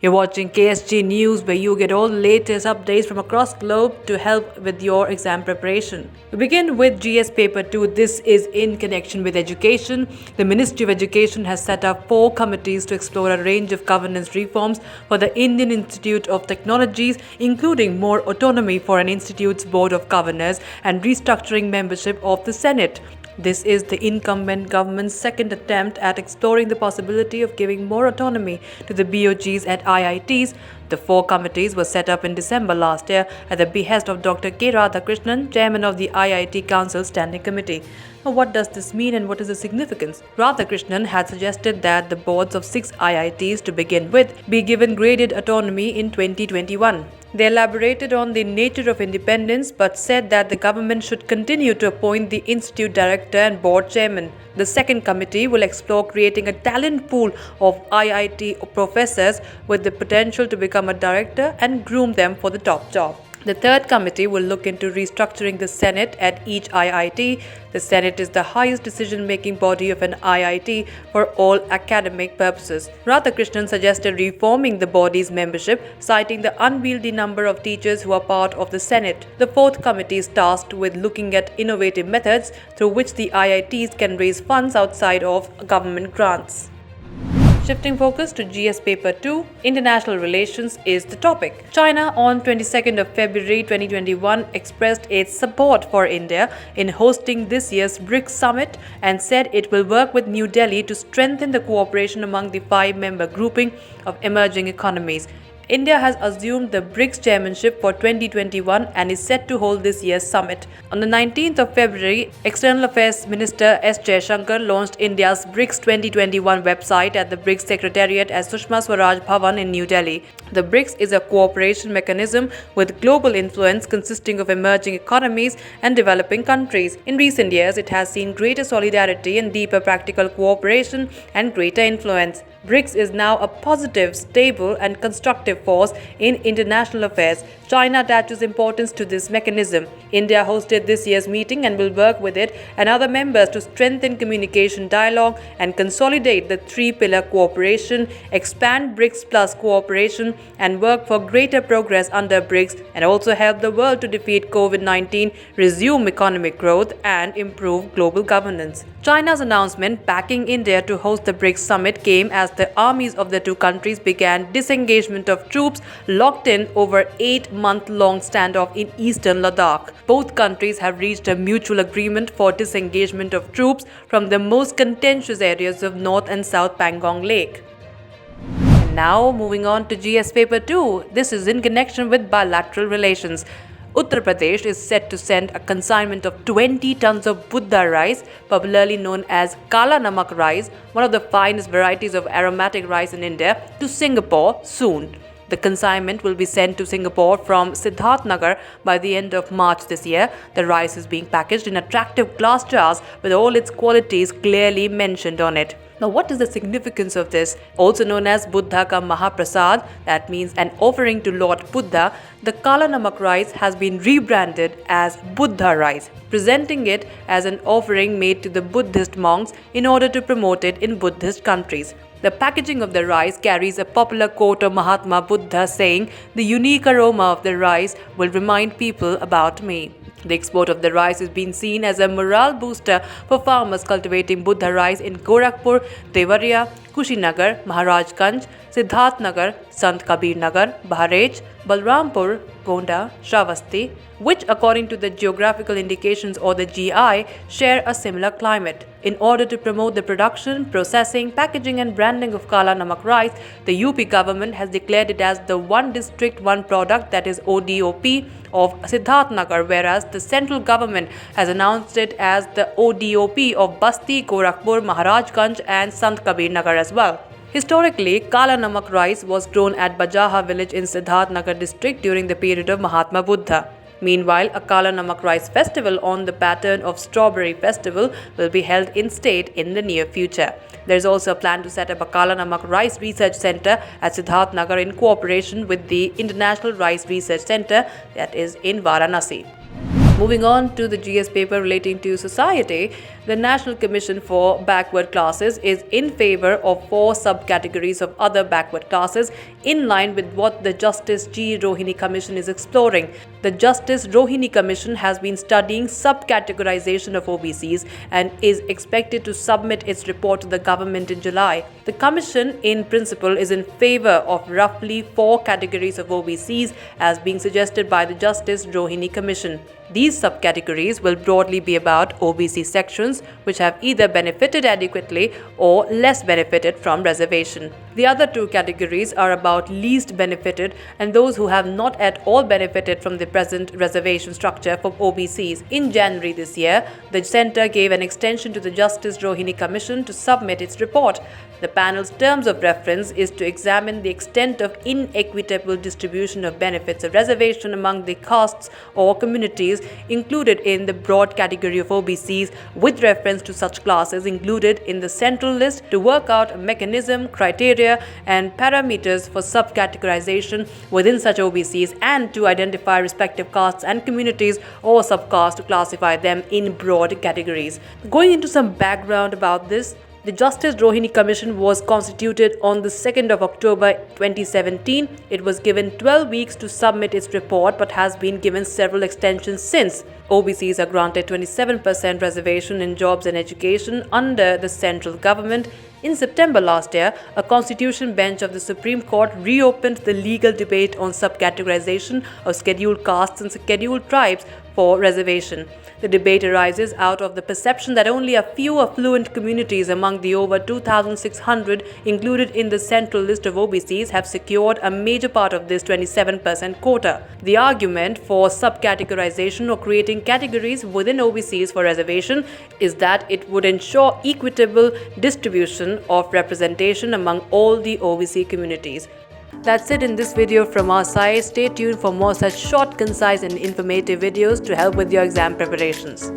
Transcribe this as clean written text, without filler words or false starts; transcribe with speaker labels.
Speaker 1: You're watching KSG News, where you get all the latest updates from across the globe to help with your exam preparation. We begin with GS Paper 2. This is in connection with education. The Ministry of Education has set up 4 committees to explore a range of governance reforms for the Indian Institute of Technologies, including more autonomy for an institute's board of governors and restructuring membership of the Senate. This is the incumbent government's second attempt at exploring the possibility of giving more autonomy to the BOGs at IITs. The 4 committees were set up in December last year at the behest of Dr. K. Radhakrishnan, chairman of the IIT Council Standing Committee. Now, what does this mean and what is the significance? Radhakrishnan had suggested that the boards of 6 IITs to begin with be given graded autonomy in 2021. They elaborated on the nature of independence but said that the government should continue to appoint the institute director and board chairman. The second committee will explore creating a talent pool of IIT professors with the potential to become a director and groom them for the top job. The third committee will look into restructuring the Senate at each IIT. The Senate is the highest decision-making body of an IIT for all academic purposes. Radhakrishnan suggested reforming the body's membership, citing the unwieldy number of teachers who are part of the Senate. The fourth committee is tasked with looking at innovative methods through which the IITs can raise funds outside of government grants. Shifting focus to GS Paper 2, International Relations is the topic. China on 22nd of February 2021 expressed its support for India in hosting this year's BRICS summit and said it will work with New Delhi to strengthen the cooperation among the 5-member grouping of emerging economies. India has assumed the BRICS chairmanship for 2021 and is set to hold this year's summit. On the 19th of February, External Affairs Minister S. Jaishankar launched India's BRICS 2021 website at the BRICS Secretariat at Sushma Swaraj Bhavan in New Delhi. The BRICS is a cooperation mechanism with global influence consisting of emerging economies and developing countries. In recent years, it has seen greater solidarity and deeper practical cooperation and greater influence. BRICS is now a positive, stable and constructive force in international affairs. China attaches importance to this mechanism. India hosted this year's meeting and will work with it and other members to strengthen communication dialogue and consolidate the 3-pillar cooperation, expand BRICS Plus cooperation and work for greater progress under BRICS, and also help the world to defeat COVID-19, resume economic growth and improve global governance. China's announcement backing India to host the BRICS summit came as the armies of the 2 countries began disengagement of troops locked in over 8-month-long standoff in eastern Ladakh. Both countries have reached a mutual agreement for disengagement of troops from the most contentious areas of North and South Pangong Lake. Now moving on to GS Paper 2. This is in connection with bilateral relations. Uttar Pradesh is set to send a consignment of 20 tons of Buddha rice, popularly known as Kala Namak rice, one of the finest varieties of aromatic rice in India, to Singapore soon. The consignment will be sent to Singapore from Siddharthnagar by the end of March this year. The rice is being packaged in attractive glass jars with all its qualities clearly mentioned on it. Now, what is the significance of this? Also known as Buddha Ka Mahaprasad, that means an offering to Lord Buddha, the Kala Namak rice has been rebranded as Buddha rice, presenting it as an offering made to the Buddhist monks in order to promote it in Buddhist countries. The packaging of the rice carries a popular quote of Mahatma Buddha saying, "The unique aroma of the rice will remind people about me." The export of the rice is being seen as a morale booster for farmers cultivating Buddha rice in Gorakhpur, Devariya, Kushinagar, Maharajganj, Siddharthnagar, Sant Kabir Nagar, Bahraich, Balrampur, Gonda, Shravasti, which according to the geographical indications or the GI share a similar climate. In order to promote the production, processing, packaging and branding of Kala Namak rice, the UP government has declared it as the One District One Product, that is ODOP, of Siddharthnagar, whereas the central government has announced it as the ODOP of Basti, Gorakhpur, Maharajganj and Sant Kabir Nagar as well. Historically, Kala Namak rice was grown at Bajaha village in Siddharthnagar district during the period of Mahatma Buddha. Meanwhile, a Kala Namak rice festival on the pattern of Strawberry Festival will be held in state in the near future. There is also a plan to set up a Kala Namak Rice Research Center at Siddharthnagar in cooperation with the International Rice Research Center, that is in Varanasi. Moving on to the GS paper relating to society, The National Commission for Backward Classes is in favor of 4 subcategories of other backward classes, in line with what the Justice G. Rohini Commission is exploring. The Justice Rohini Commission has been studying subcategorization of OBCs and is expected to submit its report to the government in July. The Commission, in principle, is in favor of roughly 4 categories of OBCs as being suggested by the Justice Rohini Commission. These subcategories will broadly be about OBC sections which have either benefited adequately or less benefited from reservation. The other 2 categories are about least benefited and those who have not at all benefited from the present reservation structure for OBCs. In January this year, the Centre gave an extension to the Justice Rohini Commission to submit its report. The panel's terms of reference is to examine the extent of inequitable distribution of benefits of reservation among the castes or communities included in the broad category of OBCs, with reference to such classes included in the central list, to work out a mechanism, criteria and parameters for subcategorization within such OBCs, and to identify respective castes and communities or subcastes to classify them in broad categories. Going into some background about this, the Justice Rohini Commission was constituted on the 2nd of October 2017. It was given 12 weeks to submit its report but has been given several extensions since. OBCs are granted 27% reservation in jobs and education under the central government. In September last year, a constitution bench of the Supreme Court reopened the legal debate on subcategorization of scheduled castes and scheduled tribes for reservation. The debate arises out of the perception that only a few affluent communities among the over 2,600 included in the central list of OBCs have secured a major part of this 27% quota. The argument for subcategorization or creating categories within OBCs for reservation is that it would ensure equitable distribution of representation among all the OBC communities. That's it in this video from our side. Stay tuned for more such short, concise and informative videos to help with your exam preparations.